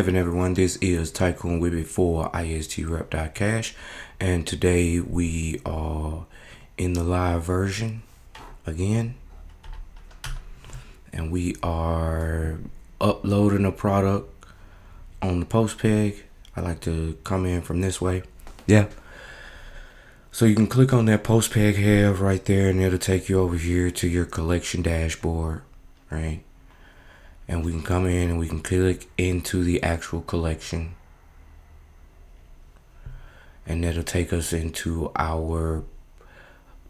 Everyone, this is Tycoon Wibby for ISTRep.cash, and today we are in the live version again, and we are uploading a product on the post peg. I like to come in from this way. So you can click on that post peg have right there, and it'll take you over here to your collection dashboard, right? And we can come in and we can click into the actual collection, and it'll take us into our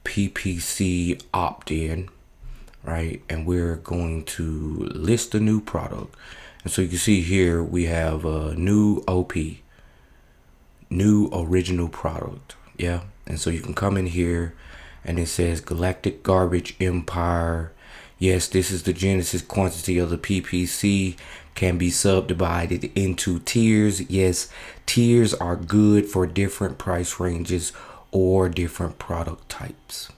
PPC opt-in, right? And we're going to list a new product. And so you can see here we have a new OP, new original product. And so you can come in here and it says Galactic Garbage Empire. Yes, this is the Genesis quantity of the PPC, can be subdivided into tiers. Yes, tiers are good for different price ranges or different product types.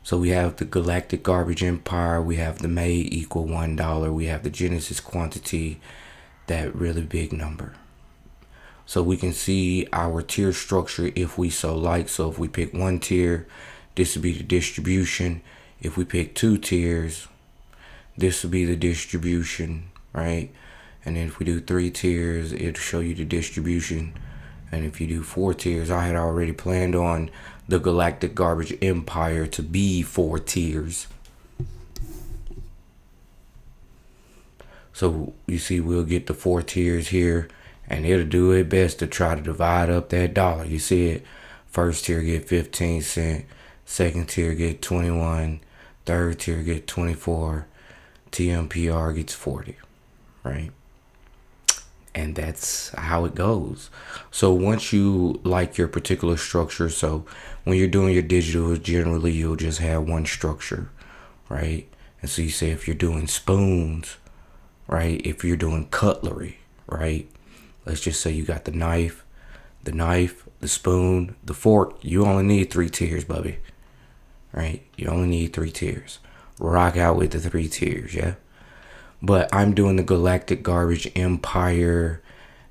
So we have the Galactic Garbage Empire, we have the May equal $1, we have the Genesis quantity, that really big number. So we can see our tier structure if we so like. So if we pick one tier, this would be the distribution. If we pick two tiers, this would be the distribution, right? And then if we do three tiers, it'll show you the distribution. And if you do four tiers, I had already planned on the Galactic Garbage Empire to be 4 tiers. So you see, we'll get the 4 tiers here, and it'll do its best to try to divide up that dollar. You see it, first tier get 15 cents, second tier get 21, third tier get 24, TMPR gets 40, right? And that's how it goes. So once you like your particular structure, so when you're doing your digital, generally you'll just have one structure, right? And so you say if you're doing spoons, right? If you're doing cutlery, right? Let's just say you got the knife, the spoon, the fork. You only need 3 tiers, Bubby, right? You only need 3 tiers. Rock out with the 3 tiers, yeah? But I'm doing the Galactic Garbage Empire,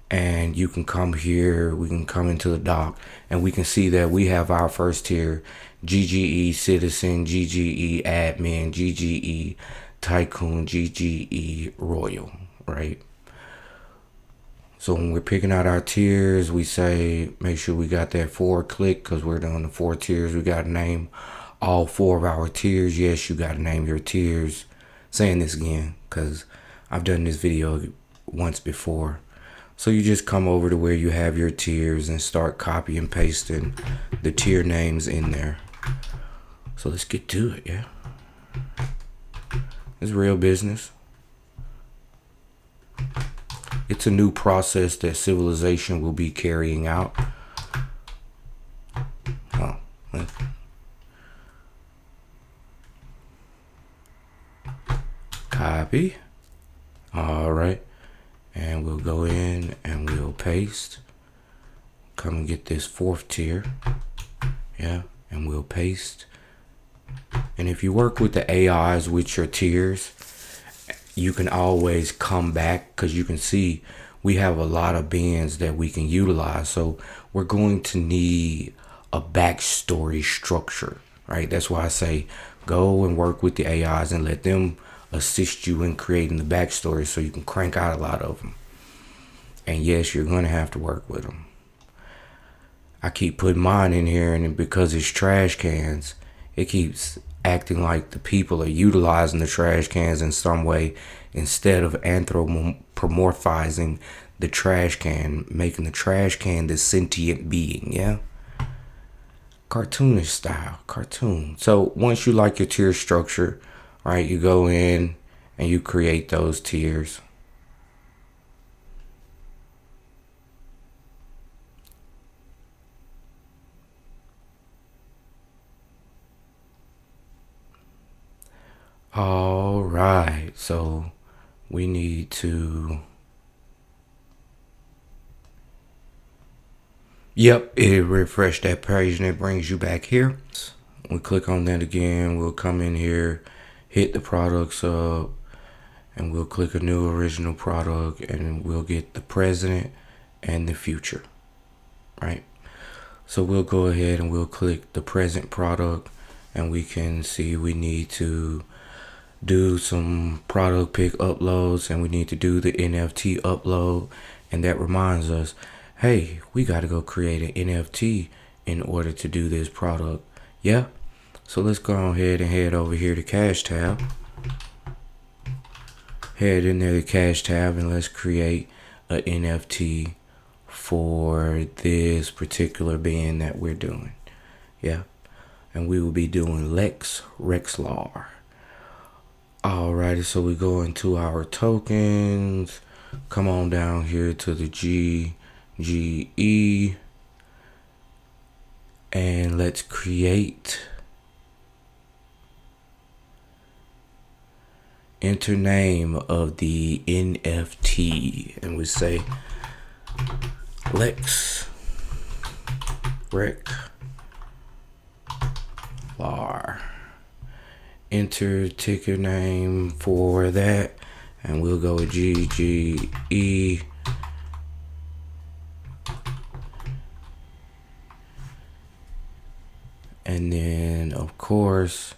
and you can come here, we can come into the dock, and we can see that we have our first tier, GGE Citizen, GGE Admin, GGE Tycoon, GGE Royal, right? So when we're picking out our tiers, we say, make sure we got that 4 click, because we're doing the 4 tiers. We got to name all 4 of our tiers. Yes, you got to name your tiers. Saying this again, because I've done this video once before. So you just come over to where you have your tiers and start copy and pasting the tier names in there. So let's get to it, yeah? It's real business. It's a new process that civilization will be carrying out. Copy. All right. And we'll go in and we'll paste. Come and get this 4th tier. Yeah. And we'll paste. And if you work with the AIs with your tiers, you can always come back, because you can see we have a lot of bins that we can utilize. So we're going to need a backstory structure, right? That's why I say go and work with the AIs and let them assist you in creating the backstory so you can crank out a lot of them. And yes, you're going to have to work with them. I keep putting mine in here, and because it's trash cans, it keeps acting like the people are utilizing the trash cans in some way instead of anthropomorphizing the trash can, making the trash can this sentient being, yeah? Cartoonish style, cartoon. So once you like your tier structure, right, you go in and you create those tiers. All right, so we need to, yep, it refreshed that page and it brings you back here. We click on that again, we'll come in here, hit the products up, and we'll click a new original product, and we'll get the present and the future, right? So we'll go ahead and we'll click the present product, and we can see we need to do some product pic uploads, and we need to do the NFT upload. And that reminds us, hey, we got to go create an NFT in order to do this product. Yeah. So let's go ahead and head over here to Cash tab. Head in there to Cash tab, and let's create an NFT for this particular band that we're doing. Yeah. And we will be doing Lex Rexlar. Alrighty, so we go into our tokens. Come on down here to the GGE, and let's create. Enter name of the NFT, and we say Lex Rexlar. Enter ticker name for that, and we'll go with GGE. And then of course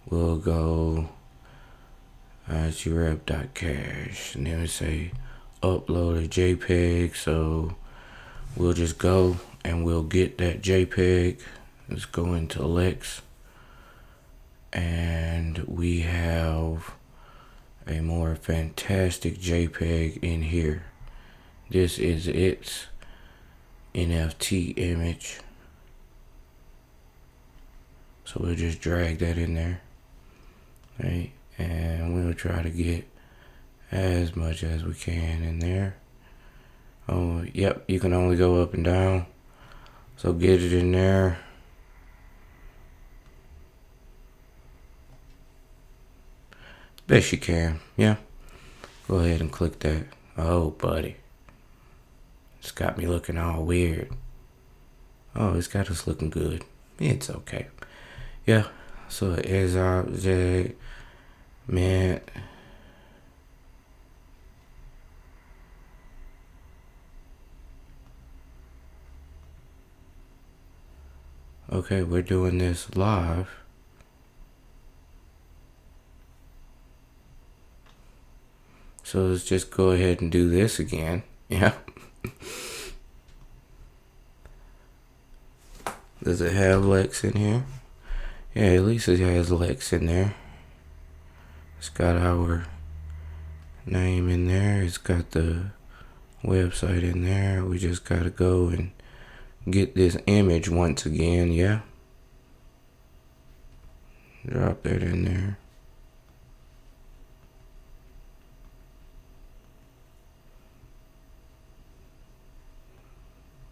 we'll go grep.cash, and then we say upload a JPEG. So we'll just go and we'll get that JPEG. Let's go into Lex, and we have a more fantastic JPEG in here. This is its NFT image. So we'll just drag that in there, right? And we'll try to get as much as we can in there. Oh, yep, you can only go up and down. So get it in there. Best you can, yeah. Go ahead and click that. Oh, buddy. It's got me looking all weird. Oh, it's got us looking good. It's okay. Yeah, so as object, man. Okay, we're doing this live. So let's just go ahead and do this again. Yeah. Does it have Lex in here? Yeah, at least it has Lex in there. It's got our name in there. It's got the website in there. We just gotta go and get this image once again, yeah? Drop that in there.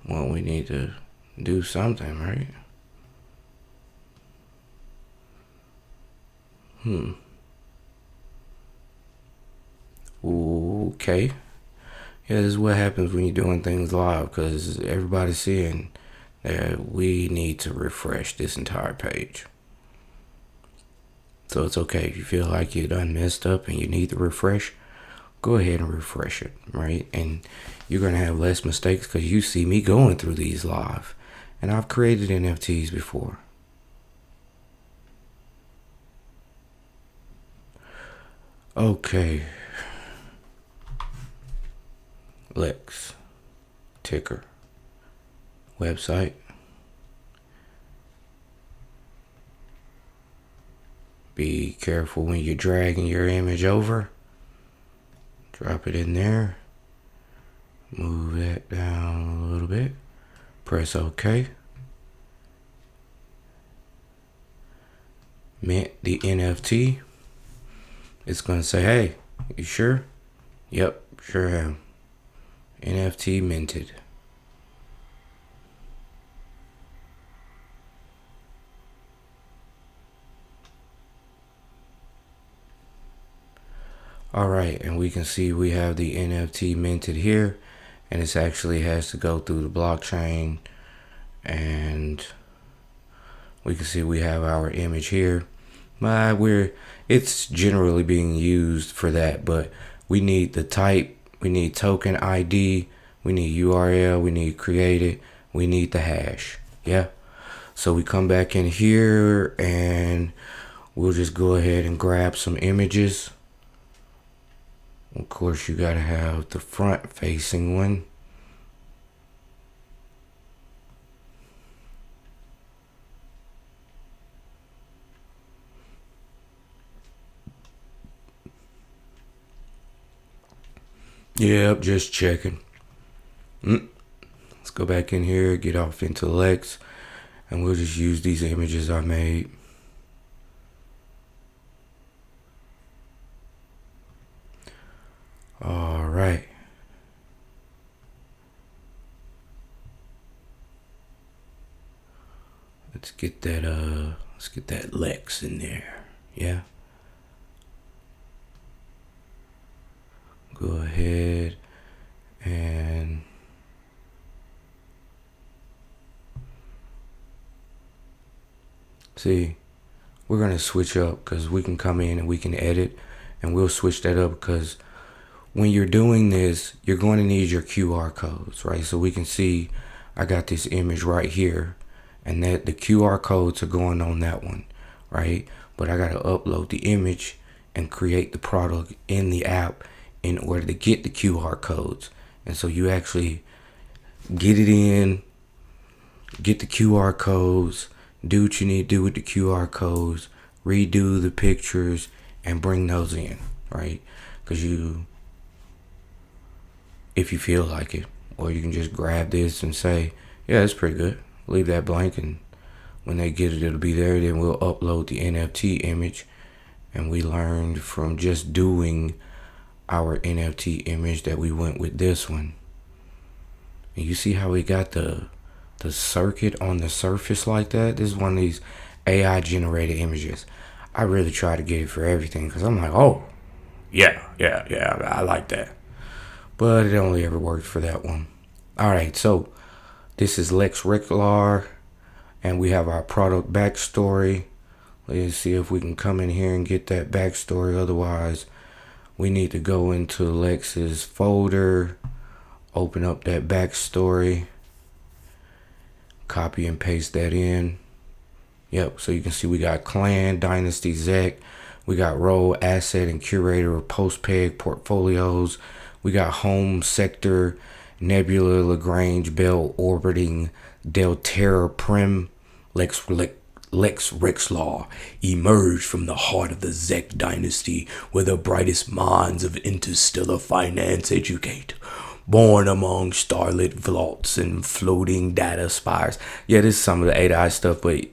Well, we need to do something, right? Okay. Yeah, this is what happens when you're doing things live, because everybody's seeing that we need to refresh this entire page. So it's okay if you feel like you done messed up and you need to refresh, go ahead and refresh it, right? And you're going to have less mistakes because you see me going through these live. And I've created NFTs before. Okay. Lex. Ticker. Website. Be careful when you're dragging your image over. Drop it in there. Move that down a little bit. Press OK. Mint the NFT. It's going to say, hey, you sure? Yep, sure am. NFT minted. Alright, and we can see we have the NFT minted here, and this actually has to go through the blockchain, and we can see we have our image here. It's generally being used for that, but we need the type, we need token ID, we need URL, we need created, we need the hash. Yeah. So we come back in here and we'll just go ahead and grab some images. Of course, you gotta have the front facing one. Yep, just checking. Let's go back in here, get off into Lex, and we'll just use these images I made. All right. Let's get that Lex in there. Yeah. Go ahead and see, we're going to switch up because we can come in and we can edit, and we'll switch that up because when you're doing this, you're going to need your QR codes, right? So we can see I got this image right here, and that the QR codes are going on that one, right? But I got to upload the image and create the product in the app in order to get the QR codes. And so you actually get it in, get the QR codes, do what you need to do with the QR codes, redo the pictures, and bring those in, right? Because if you feel like it, or you can just grab this and say, yeah, it's pretty good. Leave that blank, and when they get it, it'll be there. Then we'll upload the NFT image, and we learned from just doing our NFT image that we went with this one. And you see how we got the circuit on the surface like that? This is one of these AI generated images. I really try to get it for everything because I'm like, oh, yeah, I like that. But it only ever worked for that one. All right, so this is Lex Reklar, and we have our product backstory. Let's see if we can come in here and get that backstory. Otherwise, we need to go into Lex's folder, open up that backstory, copy and paste that in. Yep, so you can see we got Clan, Dynasty, Zec. We got Role, Asset, and Curator of Post-Peg Portfolios. We got Home, Sector, Nebula, Lagrange, Bell, Orbiting, Delterra, Prim, Lex Rexlaw emerged from the heart of the Zec dynasty, where the brightest minds of interstellar finance educate. Born among starlit vaults and floating data spires. Yeah, this is some of the AI stuff, but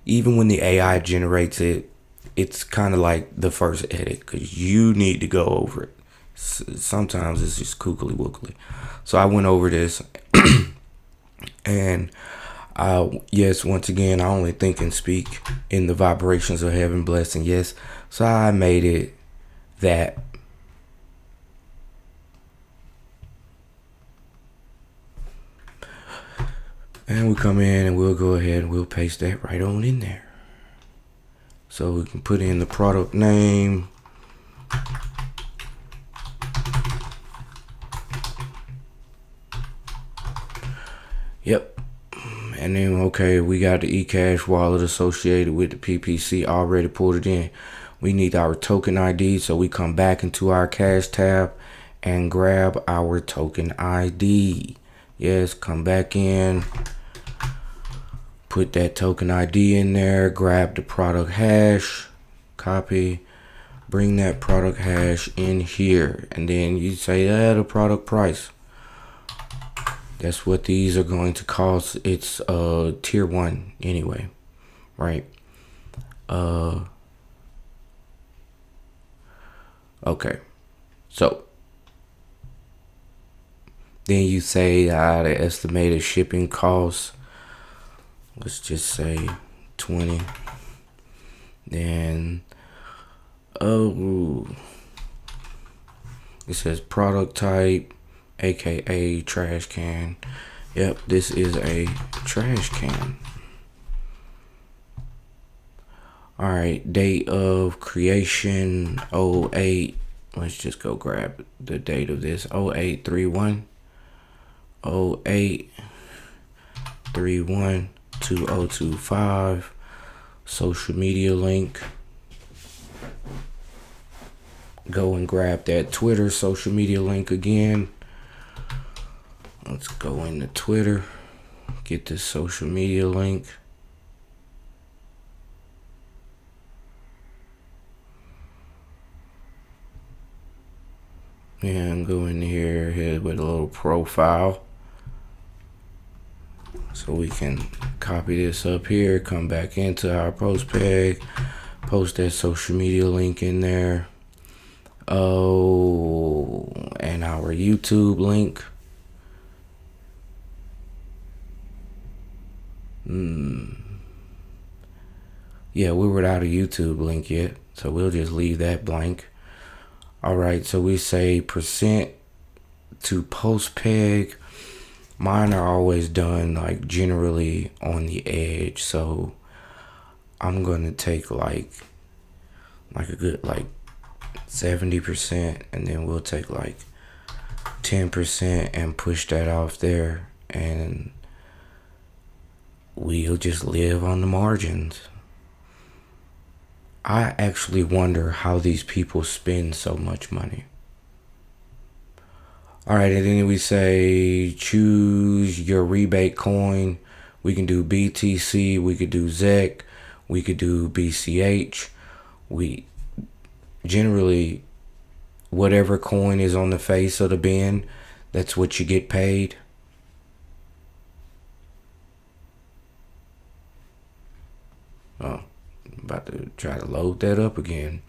even when the AI generates it, it's kind of like the first edit because you need to go over it. Sometimes it's just kookly wookly. So I went over this and yes, once again, I only think and speak in the vibrations of heaven, blessing. Yes, so I made it that. And we come in and we'll go ahead and we'll paste that right on in there. So we can put in the product name. Yep. And then, okay, we got the eCash wallet associated with the PPC already pulled it in. We need our token ID, so we come back into our cash tab and grab our token ID. Yes, come back in, put that token ID in there, grab the product hash, copy, bring that product hash in here, and then you say, the product price. That's what these are going to cost. It's tier 1 anyway, right? Okay, so then you say the estimated shipping cost, let's just say 20. Then it says product type, aka trash can. Yep, this is a trash can. All right, date of creation 08. Let's just go grab the date of this. 0831 0831 2025. Social media link. Go and grab that Twitter social media link again. Let's go into Twitter. Get this social media link. And go in here with a little profile. So we can copy this up here, come back into our post peg, post that social media link in there. Oh, and our YouTube link. Yeah, we're without a YouTube link yet, so we'll just leave that blank. All right, so we say percent to post peg. Mine are always done like generally on the edge, so I'm gonna take like a good like 70%, and then we'll take like 10% and push that off there, and we'll just live on the margins. I actually wonder how these people spend so much money. All right, and then we say choose your rebate coin. We can do BTC, we could do ZEC, we could do BCH. We generally, whatever coin is on the face of the bin, that's what you get paid. Oh, I'm about to try to load that up again.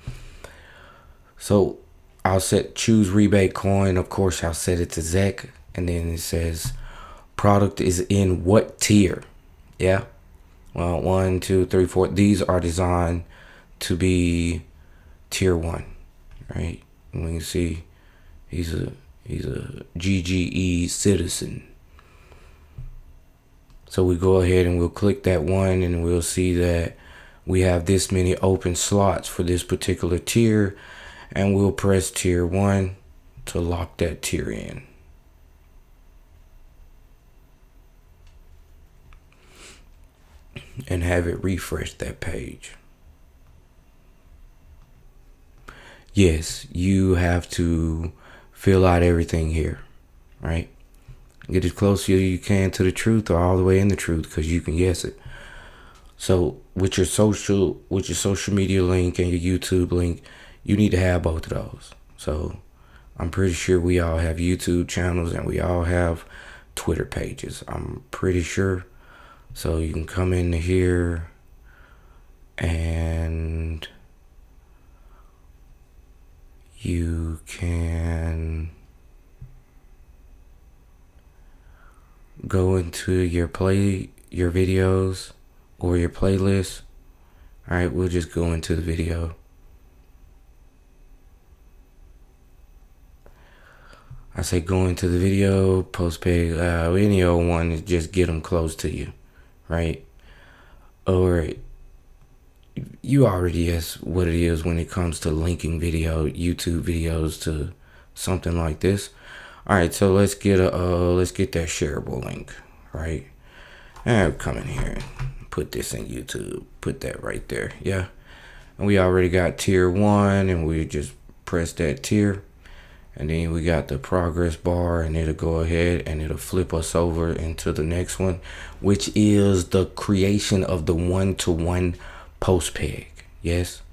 So I'll choose rebate coin. Of course, I'll set it to ZEC, and then it says product is in what tier. Yeah. Well, 1, 2, 3, 4. These are designed to be tier 1, right? And we can see he's a GGE citizen. So we go ahead and we'll click that one, and we'll see that we have this many open slots for this particular tier, and we'll press tier 1 to lock that tier in. And have it refresh that page. Yes, you have to fill out everything here, right? Get as close as you can to the truth, or all the way in the truth, because you can guess it. So with your social media link and your YouTube link, you need to have both of those. So I'm pretty sure we all have YouTube channels and we all have Twitter pages. I'm pretty sure. So you can come into here and you can go into your videos or your playlist. All right, we'll just go into the video. I say go into the video, post page, any old one, just get them close to you, right? Or you already guess what it is when it comes to linking YouTube videos to something like this. All right, so let's get that shareable link, right? And come in here and put this in YouTube. Put that right there, yeah. And we already got tier 1, and we just press that tier, and then we got the progress bar, and it'll go ahead and it'll flip us over into the next one, which is the creation of the 1-to-1 post peg. Yes,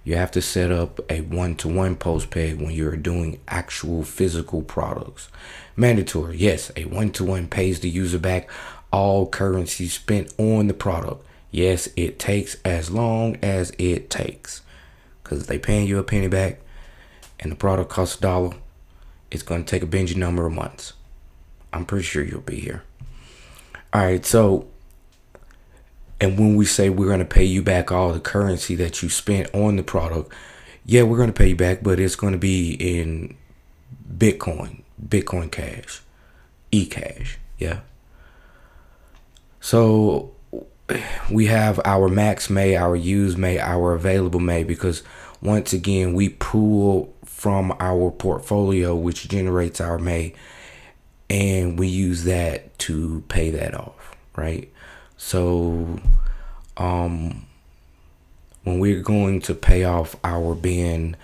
you have to set up a 1-to-1 post peg when you're doing actual physical products. Mandatory, yes, a 1-to-1 pays the user back all currency spent on the product. Yes, it takes as long as it takes, because if they paying you a penny back and the product costs $1, it's going to take a Benji number of months. I'm pretty sure you'll be here. All right, so, and when we say we're going to pay you back all the currency that you spent on the product, yeah, we're going to pay you back, but it's going to be in Bitcoin Cash, eCash, yeah. So we have our max May, our used May, our available May, because once again we pull from our portfolio, which generates our May, and we use that to pay that off, right? So when we're going to pay off our bin,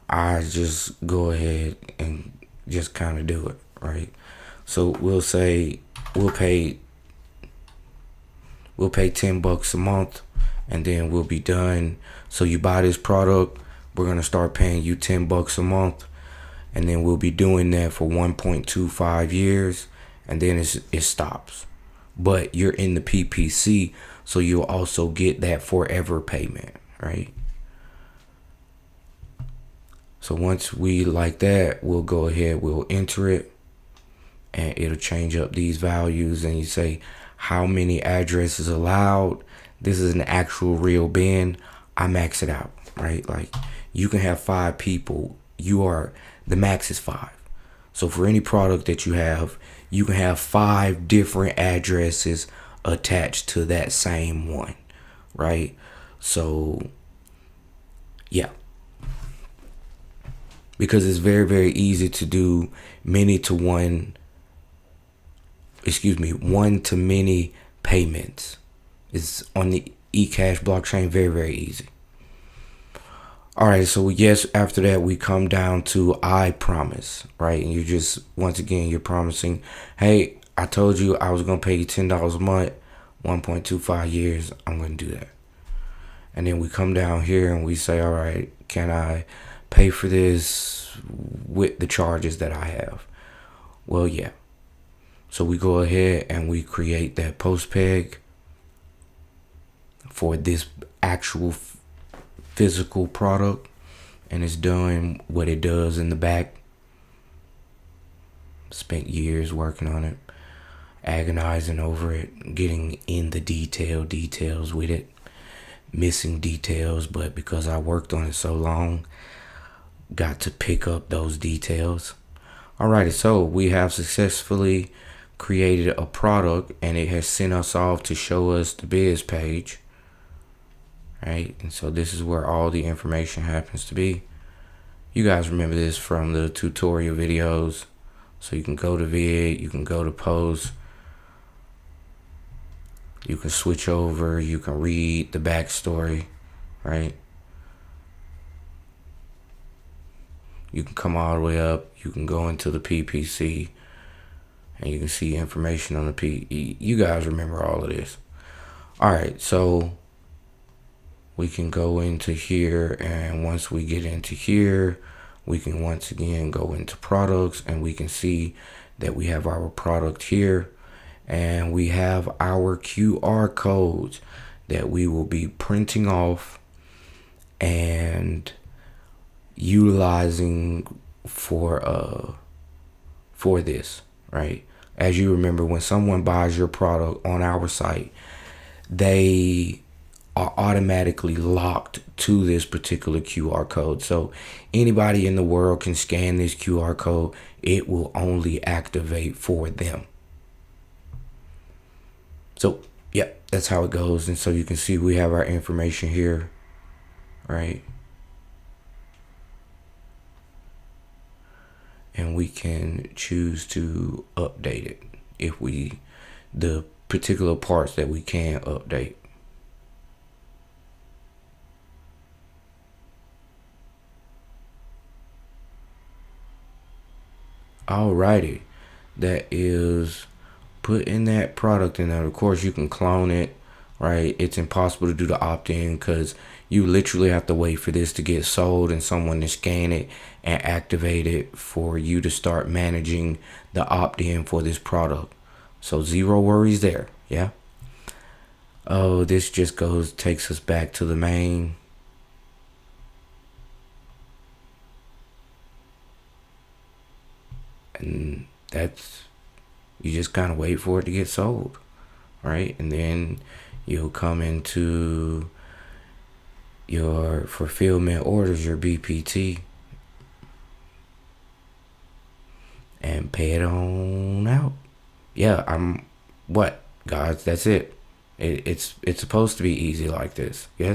I just go ahead and just kind of do it, right? So we'll say we'll pay $10 a month, and then we'll be done. So you buy this product, we're gonna start paying you $10 a month, and then we'll be doing that for 1.25 years, and then it stops. But you're in the PPC, so you'll also get that forever payment, right? So once we like that, we'll go ahead, we'll enter it, and it'll change up these values, and you say how many addresses allowed. This is an actual real bin. I max it out, right? Like, you can have 5 people. The max is 5. So for any product that you can have 5 different addresses attached to that same one, right? So yeah, because it's very, very easy to do one to many payments. It's on the eCash blockchain, very, very easy. All right, so yes, after that we come down to I promise, right? And once again, you're promising, hey, I told you I was gonna pay you $10 a month, 1.25 years, I'm gonna do that. And then we come down here and we say, all right, can I pay for this with the charges that I have? Well, yeah. So we go ahead and we create that post peg for this actual physical product, and it's doing what it does in the back. Spent years working on it, agonizing over it, getting in the details with it, missing details, but because I worked on it so long, got to pick up those details. Alrighty, so we have successfully created a product, and it has sent us off to show us the biz page, right? And so this is where all the information happens to be. You guys remember this from the tutorial videos. So you can go to vid, you can go to post, you can switch over, you can read the backstory, right? You can come all the way up, you can go into the PPC, and you can see information on the You guys remember all of this. All right, so we can go into here, and once we get into here, we can once again go into products, and we can see that we have our product here, and we have our QR codes that we will be printing off and utilizing for this, right? As you remember, when someone buys your product on our site, they are automatically locked to this particular QR code. So anybody in the world can scan this QR code. It will only activate for them. So yeah, that's how it goes. And so you can see we have our information here, right? And we can choose to update it if the particular parts that we can update. Alrighty, that is putting that product in there. Of course, you can clone it, right? It's impossible to do the opt-in because you literally have to wait for this to get sold and someone to scan it and activate it for you to start managing the opt-in for this product. So zero worries there, yeah? Oh, this just takes us back to the main. And you just kind of wait for it to get sold, right? And then you'll come into your fulfillment orders, your BPT, and pay it on out. Yeah, guys, that's it. It's supposed to be easy like this. Yes.